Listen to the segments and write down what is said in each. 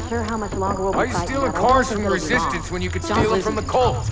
sure how much longer we'll be Why are you fighting. stealing I don't cars think from the it'll be long. Resistance when you could John's steal them from the losing cult?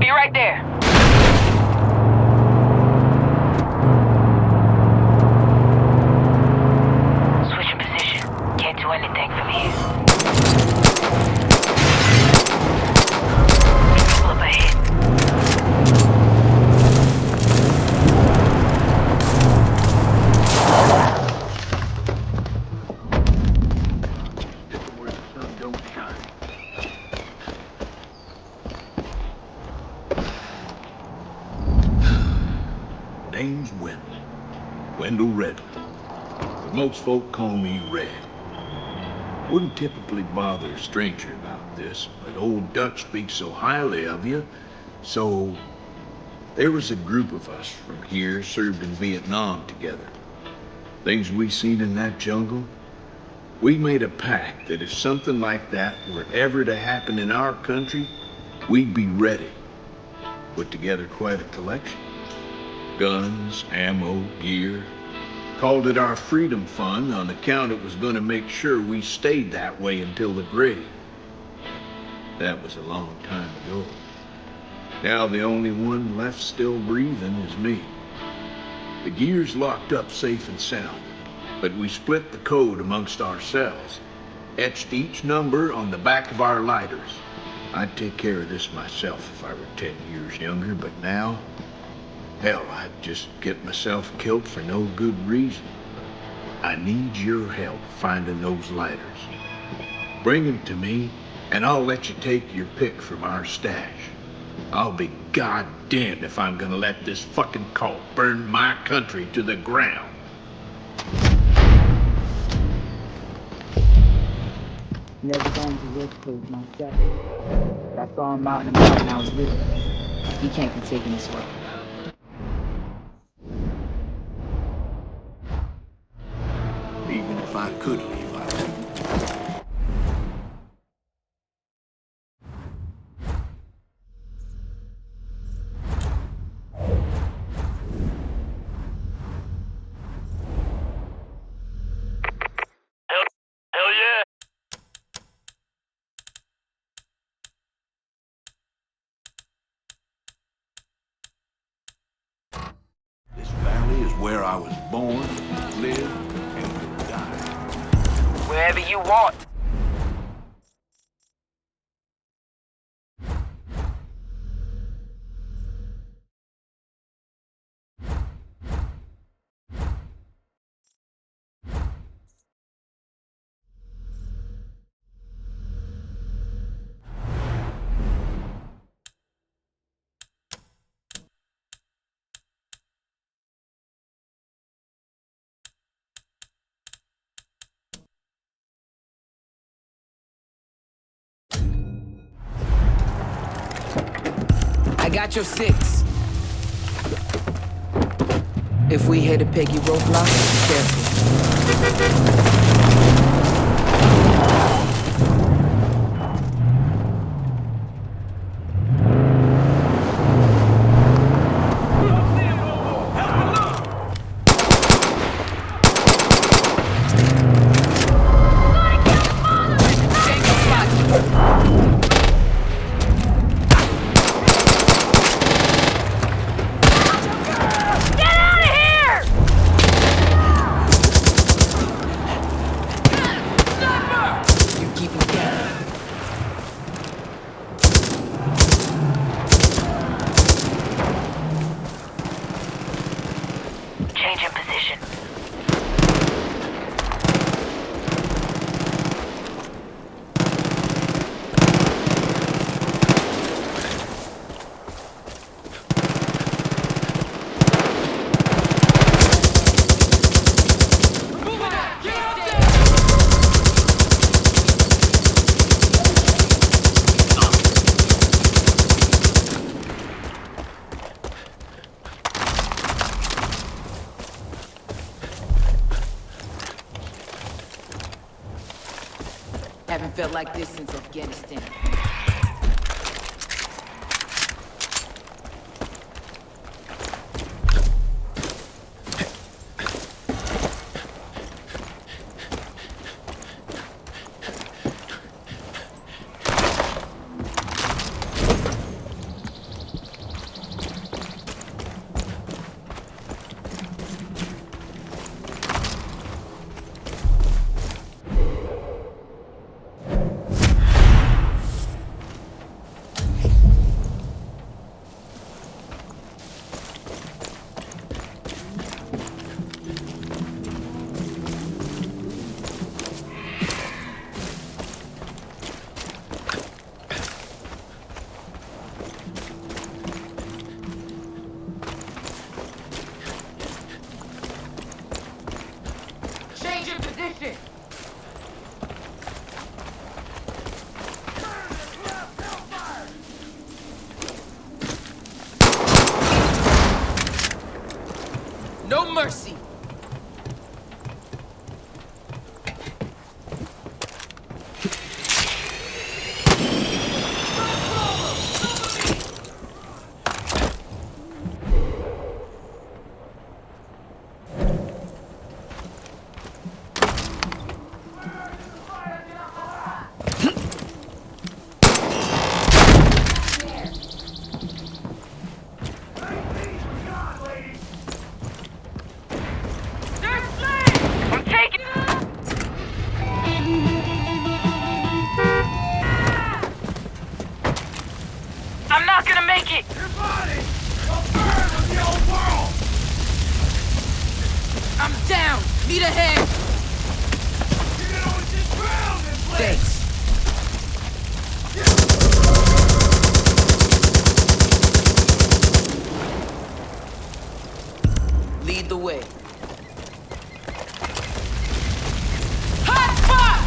Be right there. Switching position. Can't do anything from here. People up ahead. Where the sun don't shine. Name's Wendell. Wendell Redland. But most folk call me Red. Wouldn't typically bother a stranger about this, but old Dutch speaks so highly of you, so there was a group of us from here served in Vietnam together. Things we seen in that jungle, we made a pact that if something like that were ever to happen in our country, we'd be ready. Put together quite a collection. Guns, ammo, gear. Called it our Freedom Fund on account it was going to make sure we stayed that way until the grave. That was a long time ago. Now the only one left still breathing is me. The gear's locked up safe and sound, but we split the code amongst ourselves, etched each number on the back of our lighters. I'd take care of this myself if I were 10 years younger, but now, hell, I'd just get myself killed for no good reason. I need your help finding those lighters. Bring them to me, and I'll let you take your pick from our stash. I'll be goddamned if I'm gonna let this fucking cult burn my country to the ground. Never gone to West Coast myself. But I saw him out and about when I was little. He can't be taking this way. Even if I could leave, I wouldn't. Hell yeah. This valley is where I was born, lived, and will die. Wherever you want. I got your 6. If we hit a piggy roadblock, be careful. Get out of here! Felt like this since Afghanistan. No mercy! I'm not gonna make it! Your body will burn with the old world! I'm down! Meet ahead! You can always just drown in place! Thanks. Lead the way. Hot fire!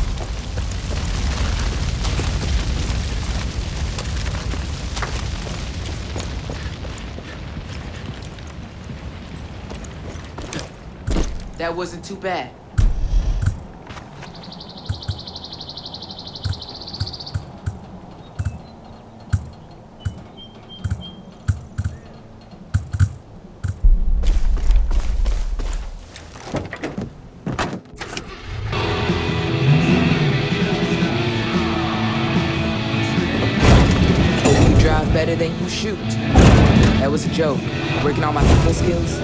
That wasn't too bad. Hope you drive better than you shoot. That was a joke. Working on my people skills.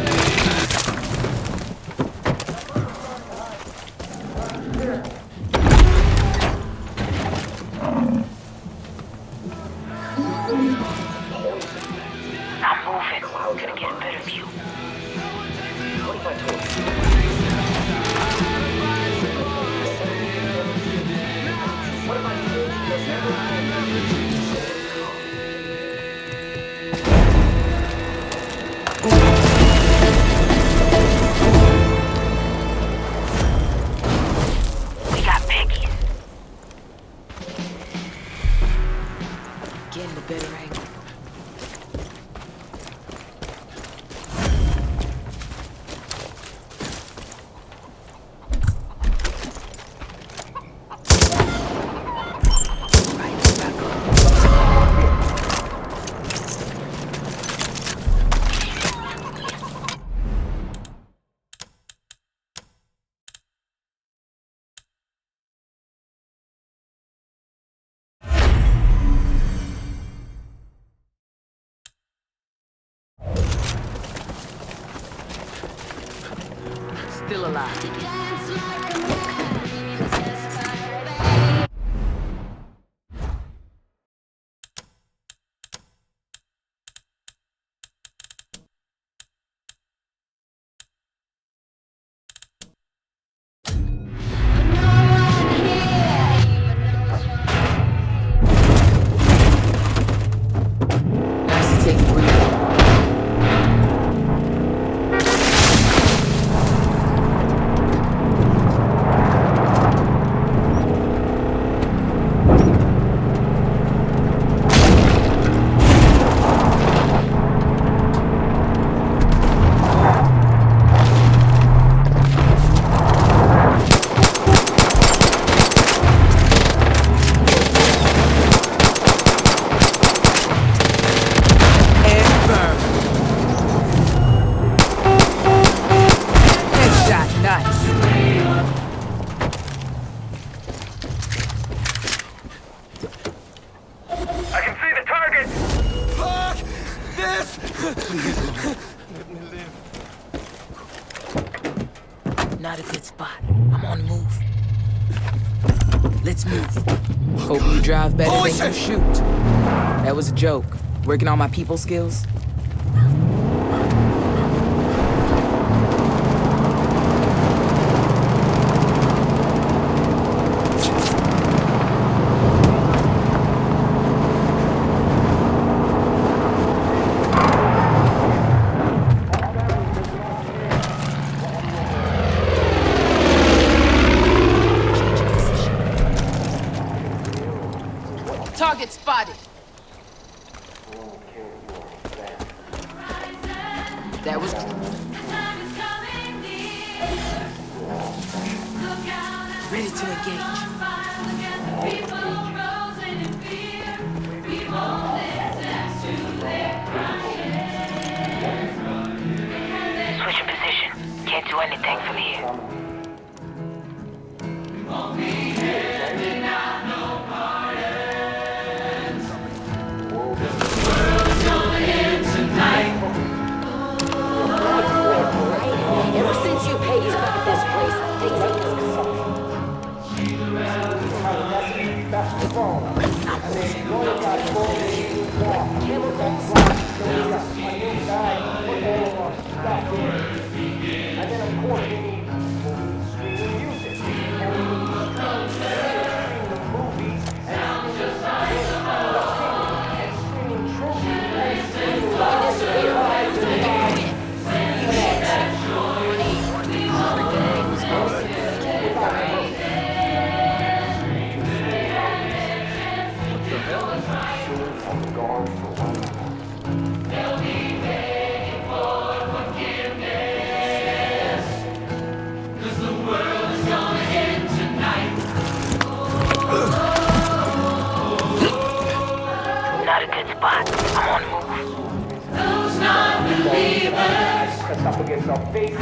I'm moving. Gonna get a better view. We got Peggy. Getting a better angle. Still alive. Nice to take a breather. Let me live. Not a good spot. I'm on the move. Let's move. Hope you drive better than you shoot. That was a joke. Working on my people skills. Target spotted. That was... Ready to engage. Switching position. Can't do anything from here. Ever since you paid back this place, things ain't as And then of course we need streaming music. And we need streaming movies and streaming truth and streaming lies and lies and lies. Not a good spot. I'm on the move. Those non-believers press up against our faces.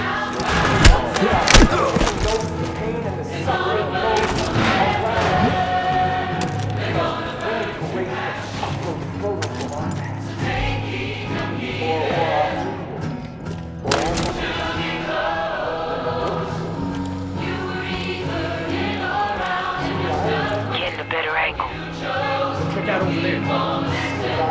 The pain and the suffering goes around. We need to erase the upward photos of our past. Getting a better angle. Check out over there. I'm free.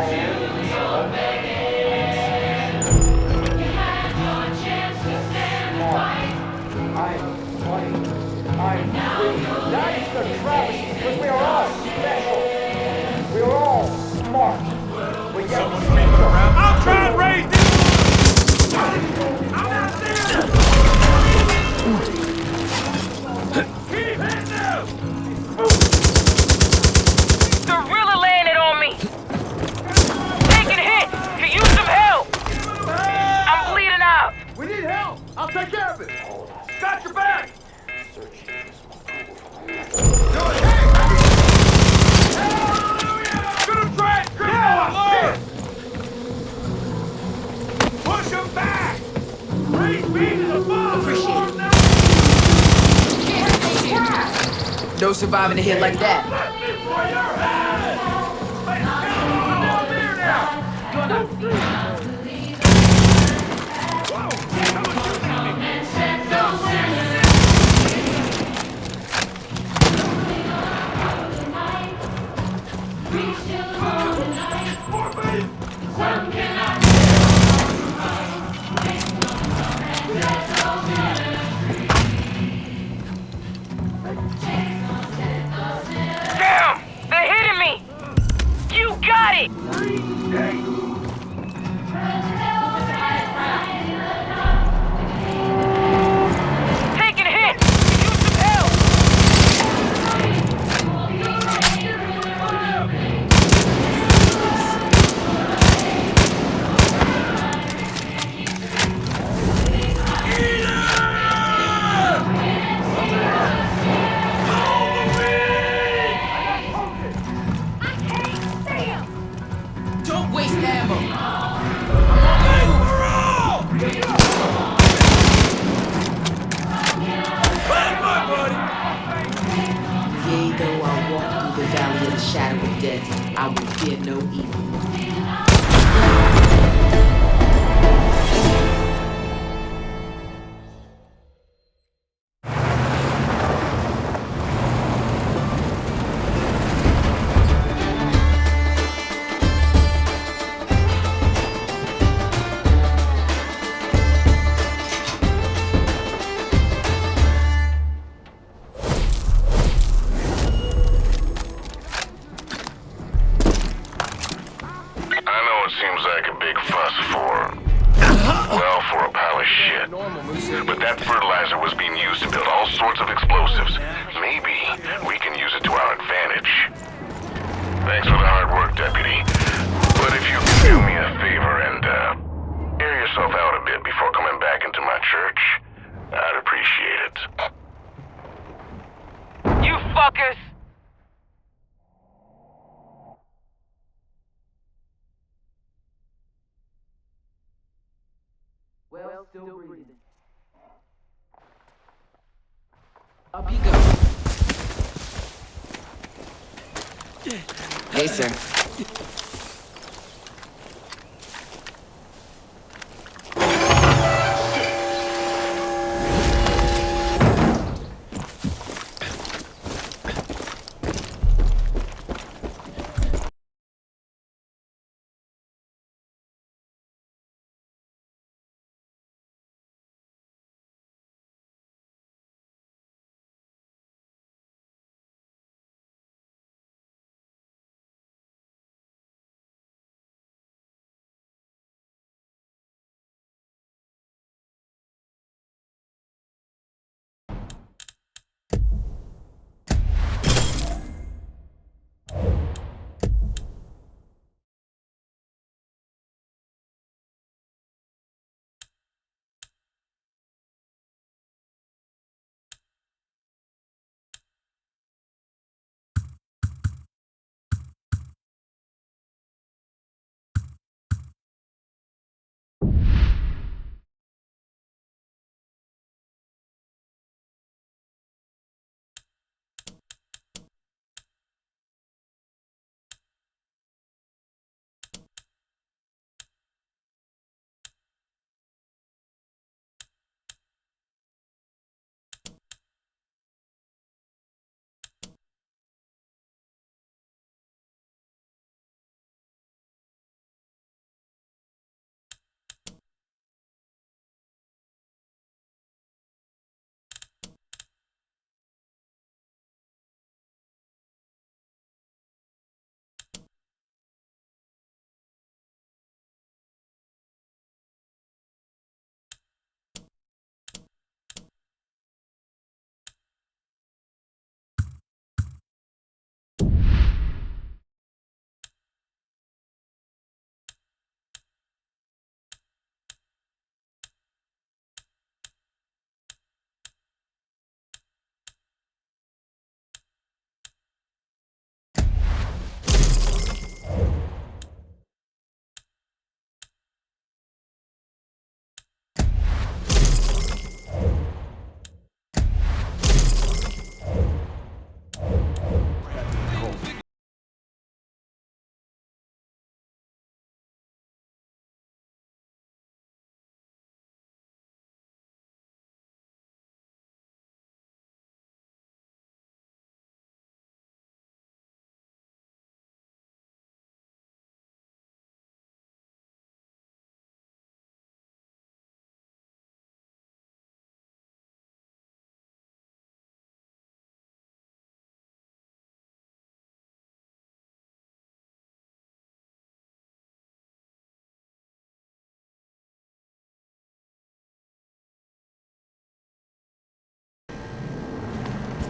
That is the travesty, because we are all special. We are all smart. But yet we can't go. I'll try and raise this! I'm out there! Keep hitting them! Gorilla landed on me! Taking a hit! Could use some help! I'm bleeding out! We need help! I'll take care of it! Got your back! Push him back! Raise me to the ball! No surviving a hit like that. Let me for your head! Hey, get on here now! Whoa! Someone shooting at me! Damn! They're hitting me! You got it! Taking a hit! Use some help! Don't waste ammo. Yea, though I walk through the valley of the shadow of death, I will fear no evil. what seems like a big fuss for... well, for a pile of shit. But that fertilizer was being used to build all sorts of explosives. Maybe we can use it to our advantage. Thanks for the hard work, Deputy. But if you could do me a favor and, air yourself out a bit before coming back into my church, I'd appreciate it. You fuckers! Well, still breathing. Up you go. Hey, sir.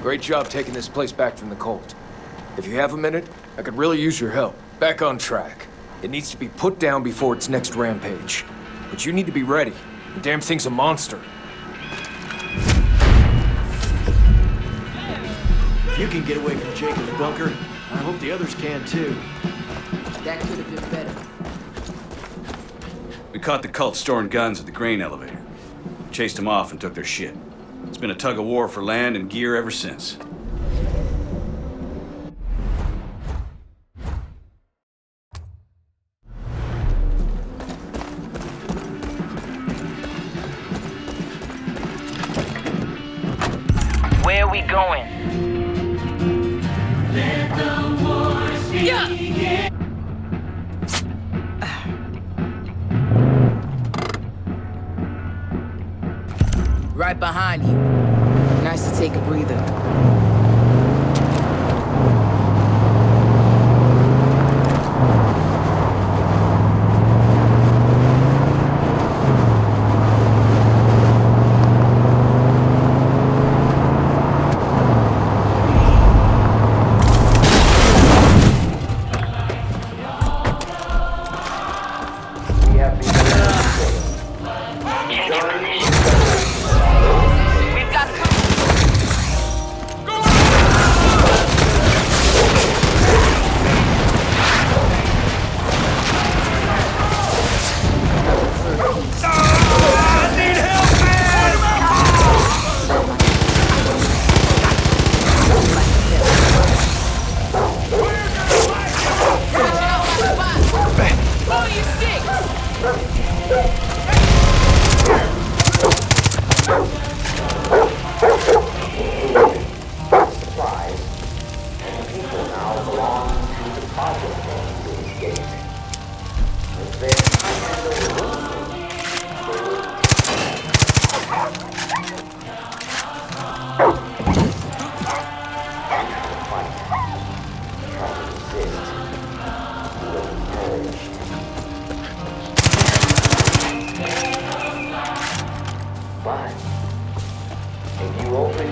Great job taking this place back from the cult. If you have a minute, I could really use your help. Back on track. It needs to be put down before its next rampage. But you need to be ready. The damn thing's a monster. If you can get away from Jake in the bunker, I hope the others can too. That could have been better. We caught the cult storing guns at the grain elevator. Chased them off and took their shit. It's been a tug of war for land and gear ever since. Where are we going? Right behind you. Nice to take a breather.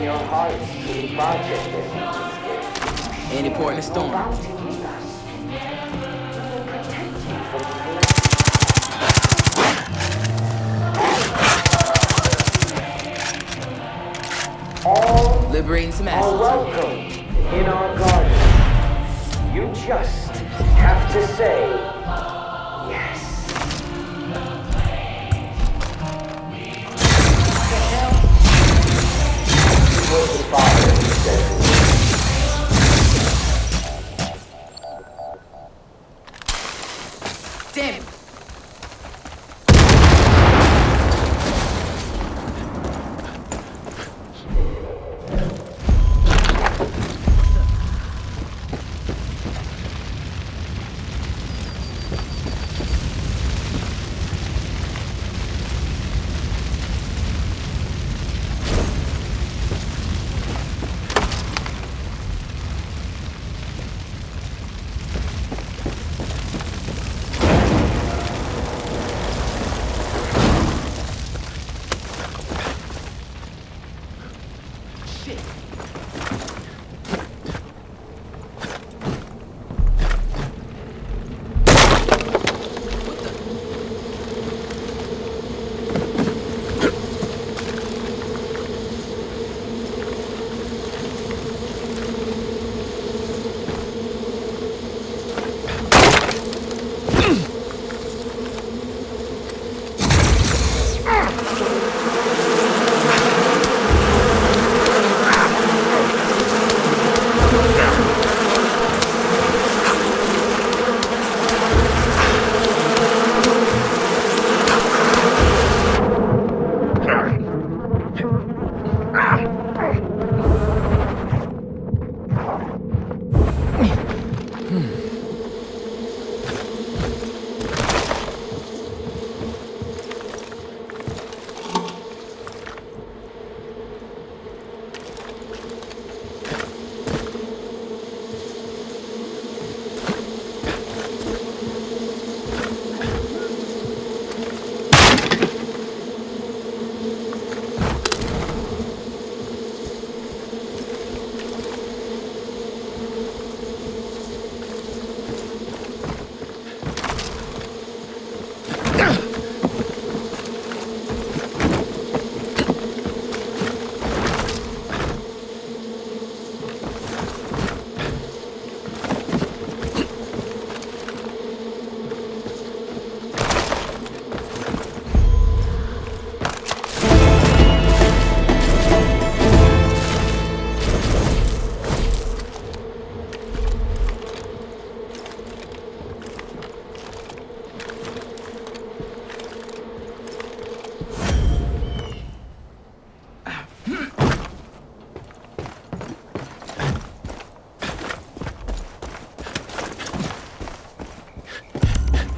your hearts to the project that Any port in a storm. bounty with us. We will protect you from the all Liberating some are assets. welcome in our garden. You just have to say yes. It was the father who said this. Damn it.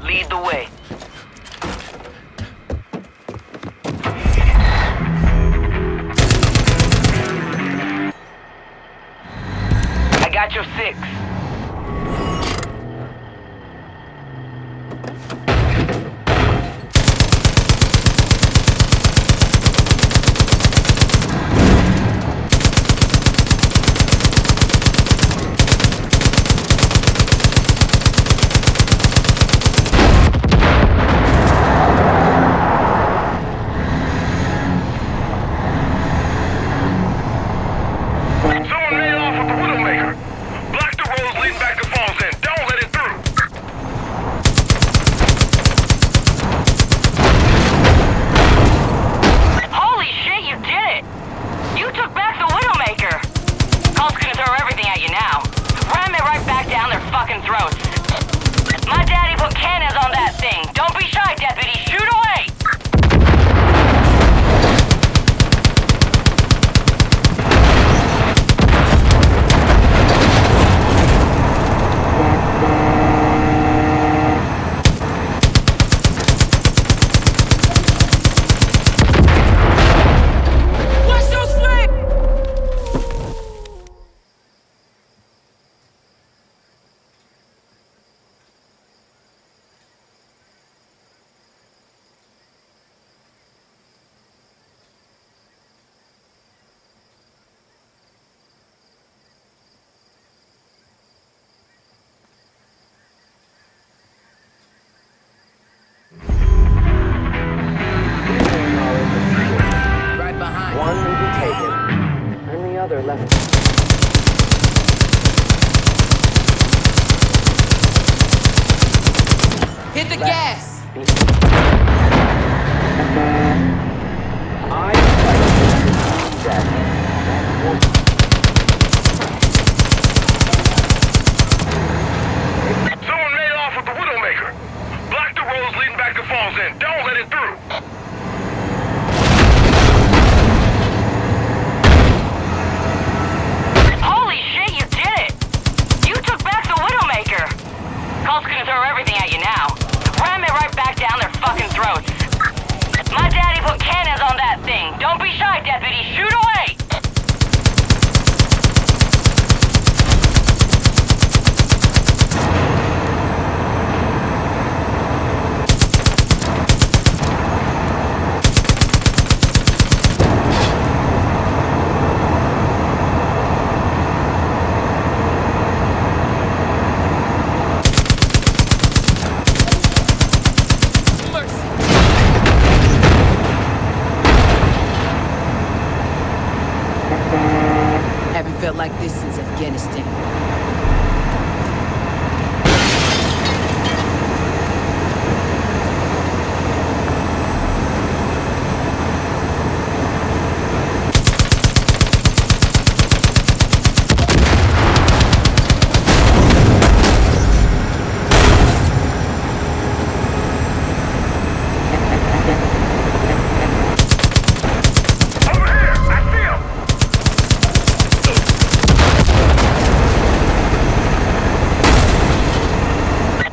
Lead the way. I got your six. Someone made off with the Widowmaker. Block the ass! I like that woman. Someone made off with the Widowmaker. Block the roads leading back to Falls End. Don't let it through. Holy shit, you did it! You took back the Widowmaker! Cult's gonna throw everything at you now. Ram it right back down their fucking throats. My daddy put cannons on that thing. Don't be shy, deputy. Shoot away! Haven't felt like this since Afghanistan. Over here! I see him!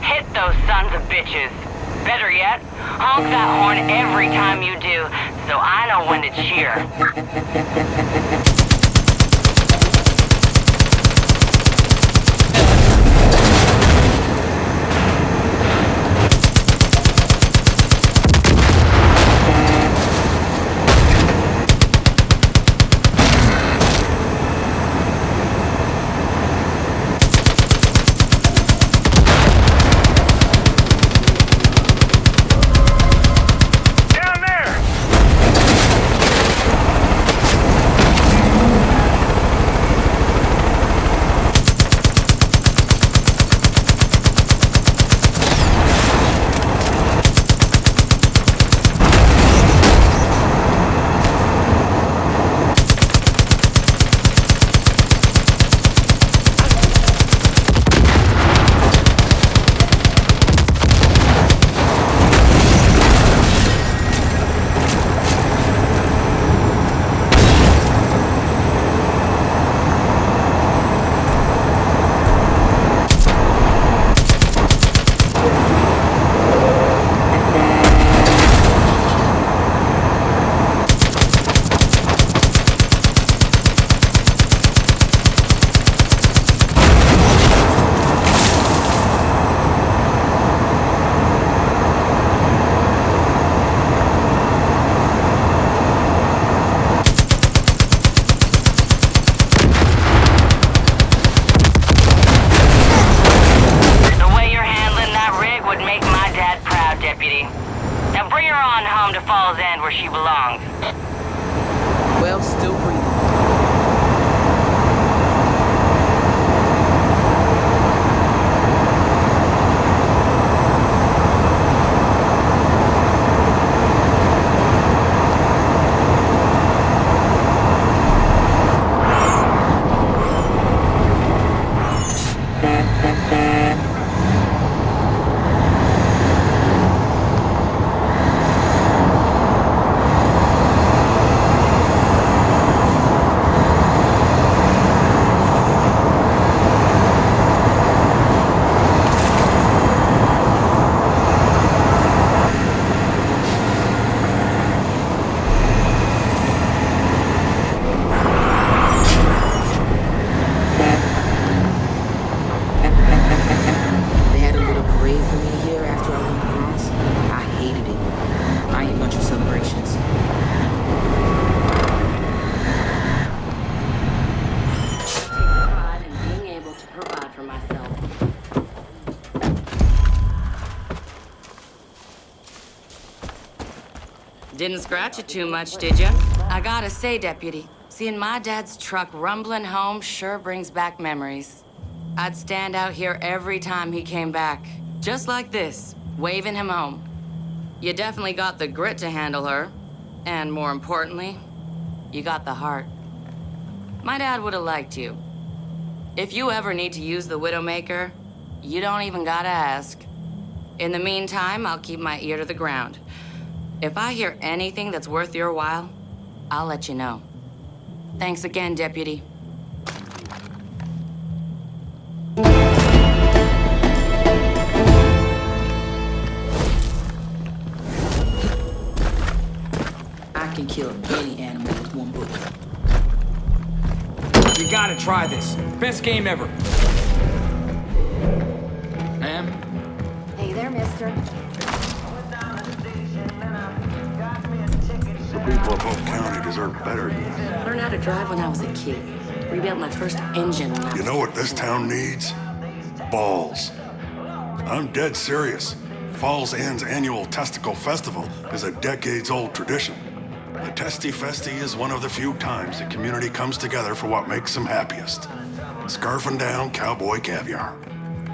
Hit those sons of bitches. Better yet, honk that horn every time you do, so I know when to cheer. Down there! The way you're handling that rig would make my dad proud, deputy. Now bring her on home to Falls End where she belongs. Well, still breathing. They had a little parade for me here after I went across. I hated it. I ain't much of celebrations. Take pride in being able to provide for myself. Didn't scratch it too much, did you? I gotta say, Deputy, seeing my dad's truck rumbling home sure brings back memories. I'd stand out here every time he came back, just like this, waving him home. You definitely got the grit to handle her. And more importantly, you got the heart. My dad would have liked you. If you ever need to use the Widowmaker, you don't even gotta ask. In the meantime, I'll keep my ear to the ground. If I hear anything that's worth your while, I'll let you know. Thanks again, Deputy. I can kill any animal with one bullet. You gotta try this. Best game ever. Ma'am? Hey there, mister. The people of Hope County deserve better. Learned how to drive when I was a kid. Rebuilt my first engine when I was... You know what this town needs? Balls. I'm dead serious. Falls Inn's annual Testicle Festival is a decades-old tradition. The Testy Festy is one of the few times the community comes together for what makes them happiest. Scarfing down cowboy caviar.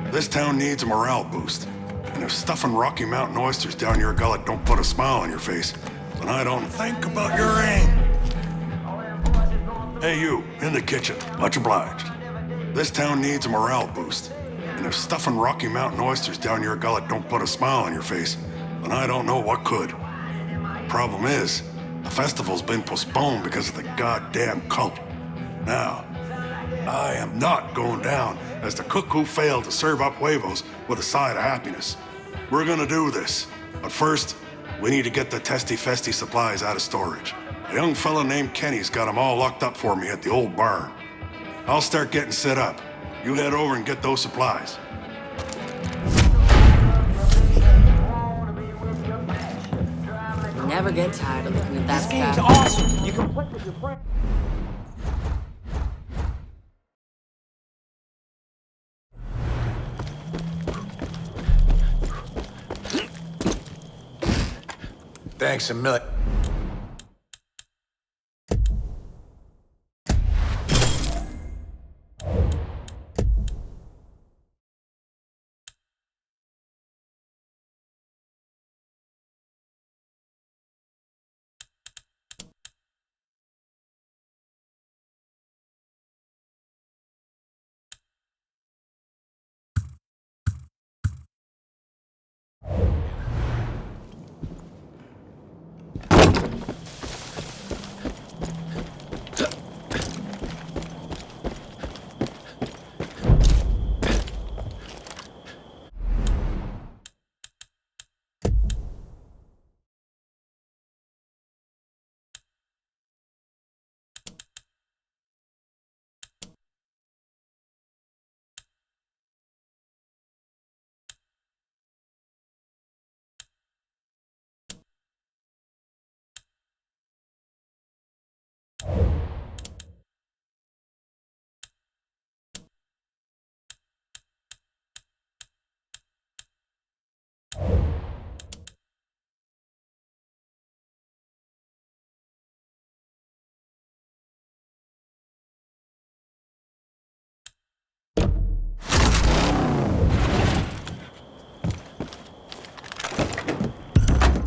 This town needs a morale boost. And if stuffing Rocky Mountain oysters down your gullet don't put a smile on your face, then I don't think about your aim. Hey you, in the kitchen, much obliged. This town needs a morale boost. And if stuffing Rocky Mountain oysters down your gullet don't put a smile on your face, then I don't know what could. Problem is, the festival's been postponed because of the goddamn cult. Now, I am not going down as the cook who failed to serve up huevos with a side of happiness. We're gonna do this, but first, we need to get the Testy Festy supplies out of storage. A young fella named Kenny's got them all locked up for me at the old barn. I'll start getting set up. You head over and get those supplies. Never get tired of looking at that This game's stuff. awesome. You can play with your friends. Thanks a million.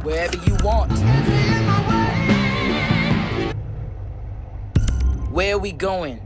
Wherever you want. Where are we going?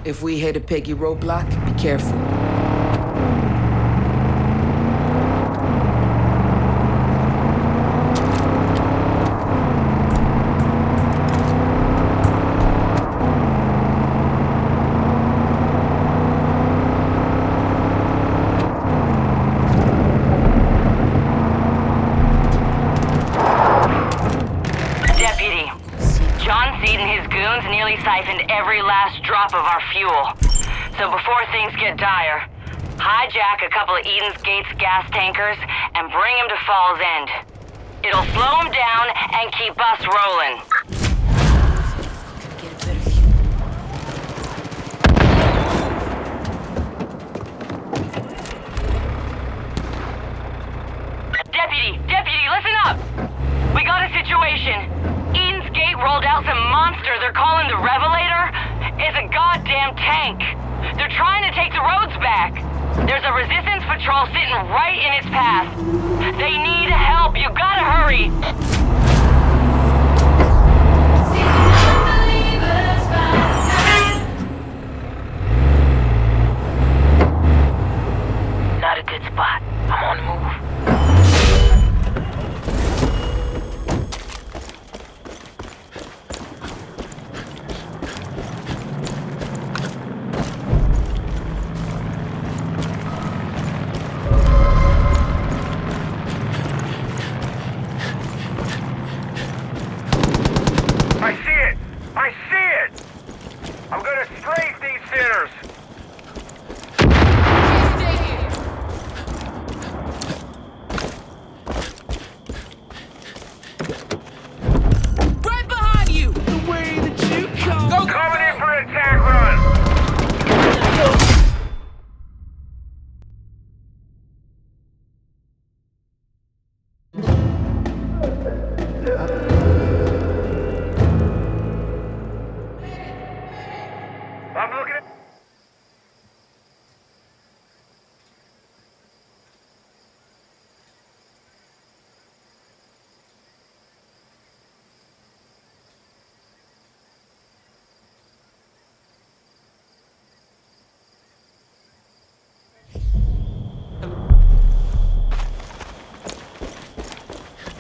If we hit a piggy roadblock, be careful. Deputy, John nearly siphoned every last drop of our fuel. So before things get dire, hijack a couple of Eden's Gates gas tankers and bring them to Fall's End. It'll slow them down and keep us rolling. Get a better view. Deputy, listen up! We got a situation. Eden's Gate rolled out some monster they're calling the Revelator. It's a goddamn tank. They're trying to take the roads back. There's a resistance patrol sitting right in its path. They need help. You gotta hurry. Not a good spot. I'm on the move. I see it! I'm gonna strafe these sinners! Right behind you! The way that you come! Go! Coming in for an attack run! I'm looking at...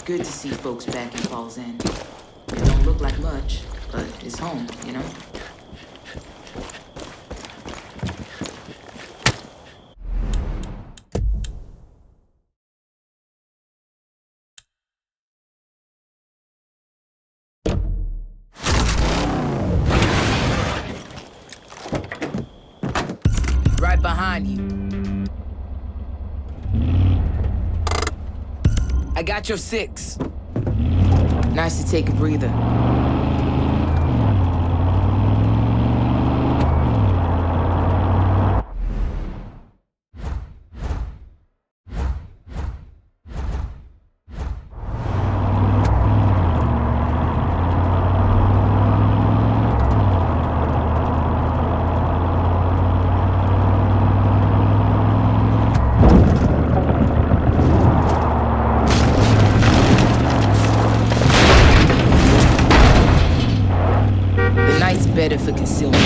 Good to see folks back in Fall's End. It don't look like much, but it's home, you know? Right behind you. I got your 6. Nice to take a breather. Better for concealment.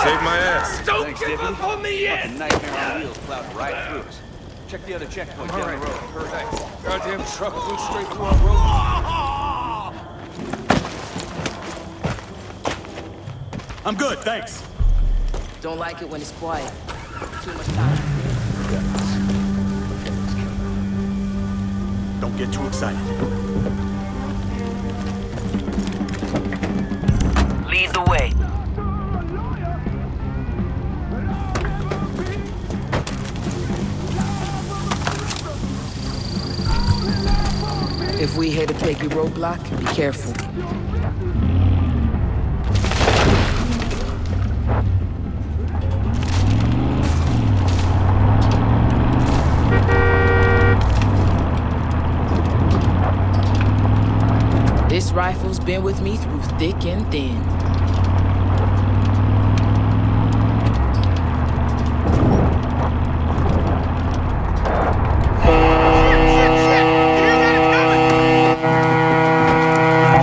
Saved my ass. Don't give up on me yet! Nightmare on wheels plowed right through us. Check the other checkpoint down the road. Hurry. Goddamn truck flew straight through our road. I'm good, thanks. Don't like it when it's quiet. Too much time. Don't get too excited. Lead the way. If we hit a peggy roadblock, be careful. This rifle's been with me through thick and thin.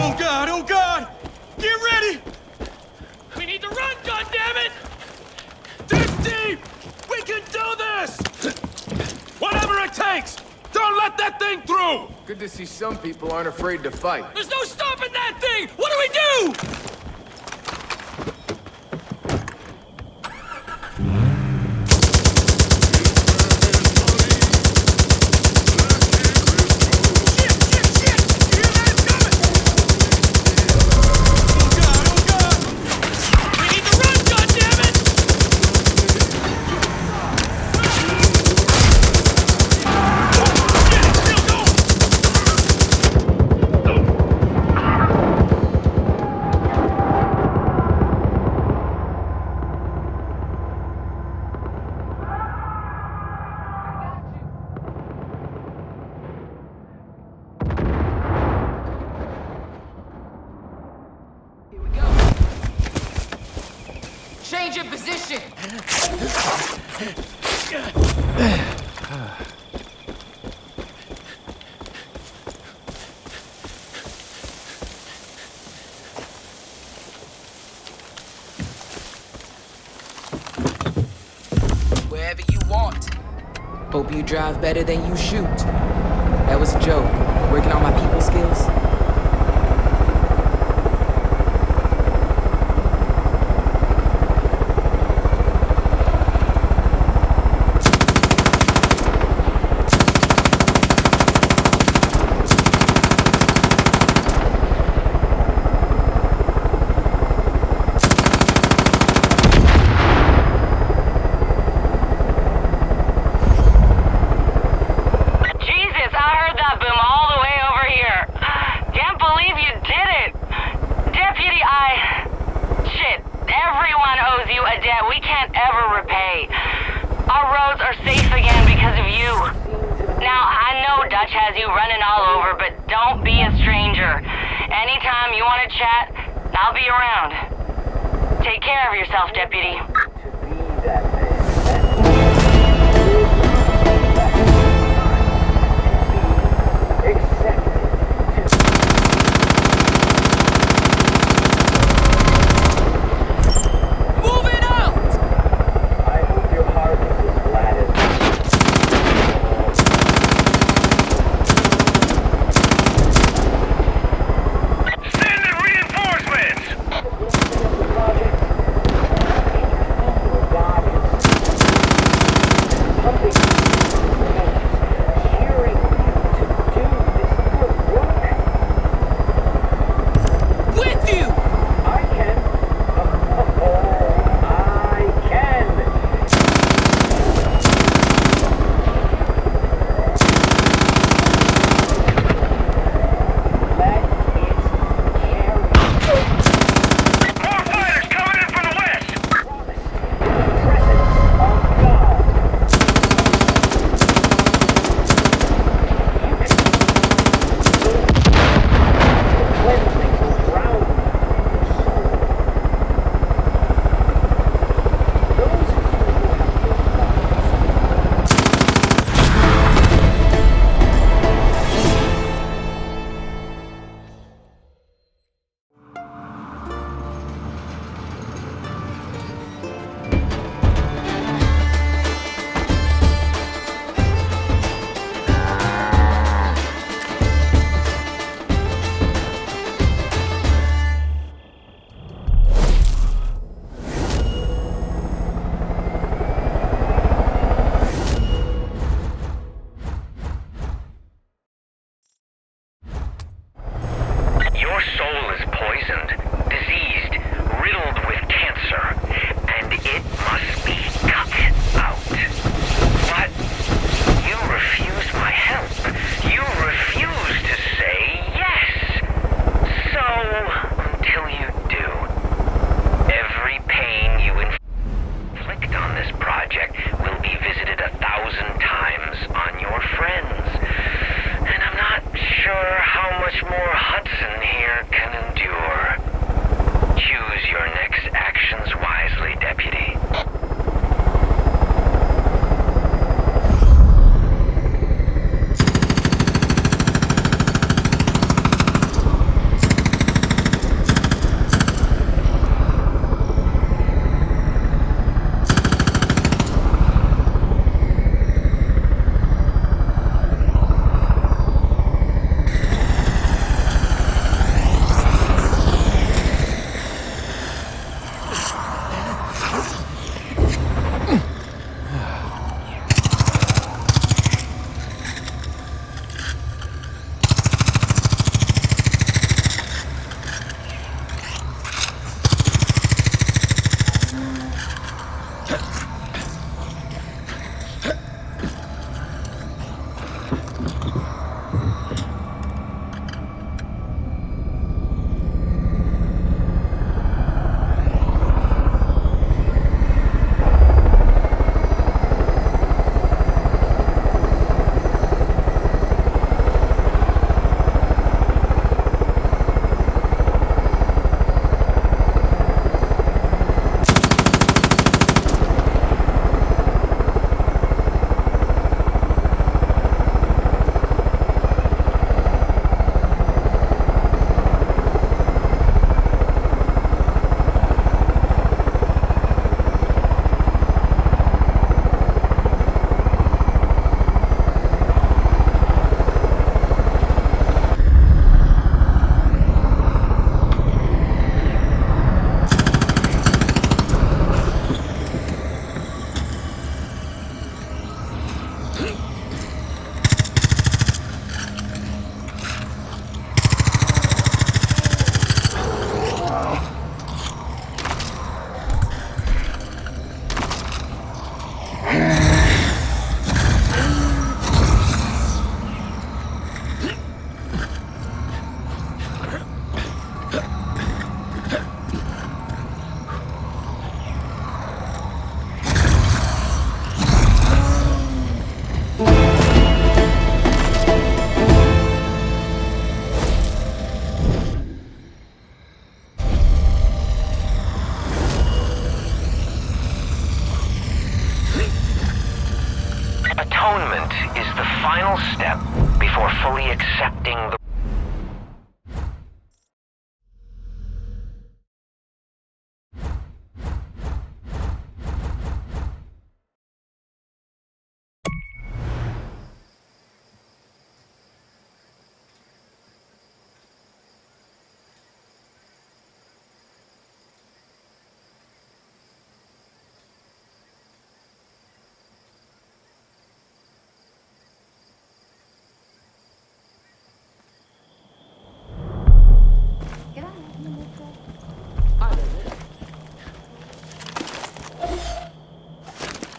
Oh God, see some people aren't afraid to fight. There's no stopping that thing! What do we do? Change your position! Wherever you want. Hope you drive better than you shoot. That was a joke. Working on my people skills. Has you running all over, but don't be a stranger. Anytime you want to chat, I'll be around. Take care of yourself, Deputy.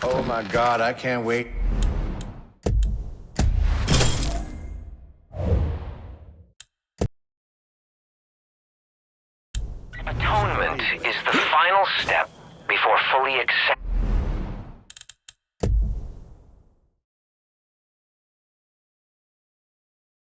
Oh my God, I can't wait. Atonement is the final step before fully accepting.